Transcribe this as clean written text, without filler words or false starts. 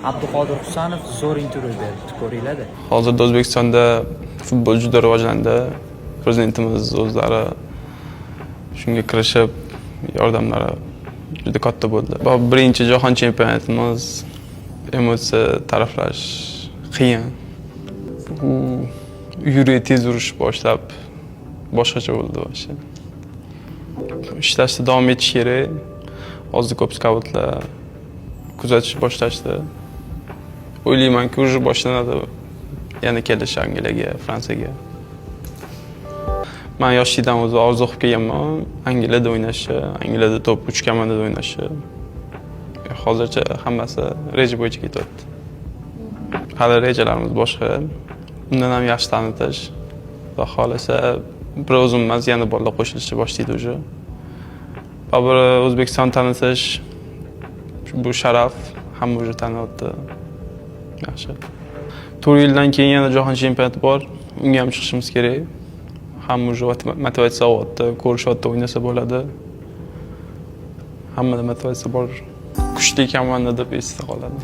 Abduqodir Husanov zo'r intervyu berdi, ko'ringlar-da. Hozirda O'zbekistonda futbol juda rivojlandi. Prezidentimiz o'zlari shunga kirishib, yordamlari juda katta bo'ldi. Bu birinchi jahon chempionatimiz, emotsiya taraflash qiyin. U yurish, tez urish boshlab boshqacha bo'ldi o'sha. Ishlashda davom etish kerak. Hozir ko'p skautlar kuzatish boshlashdi. O'ylaymanki, уже boshlanadi. Yana kelish Angliyaga, Fransiyaga. Men yoshlikdan o'zi orzu qilib kelganman. Angliyada o'ynashni, Angliyada top 3 komandada o'ynashni. Hozircha hammasi reja bo'yicha ketyapti. Hali rejalarimiz boshqa. Undan ham yaxshi tanitish va xolasa bir o'zim emas, yana bolalar qo'shilishni boshlaydi уже. Bir O'zbekiston tanitish bu sharaf hamma уже taniyapti. Yaxshi. 4 yildan keyin yana jahon chempionati bor. Unga ham chiqishimiz kerak. Hamma уже motivatsiya olyapti, ko'rishyapti, o'ynasa bo'ladi. Hammada motivatsiya bor. Kuchli komanda deb esda qoladi.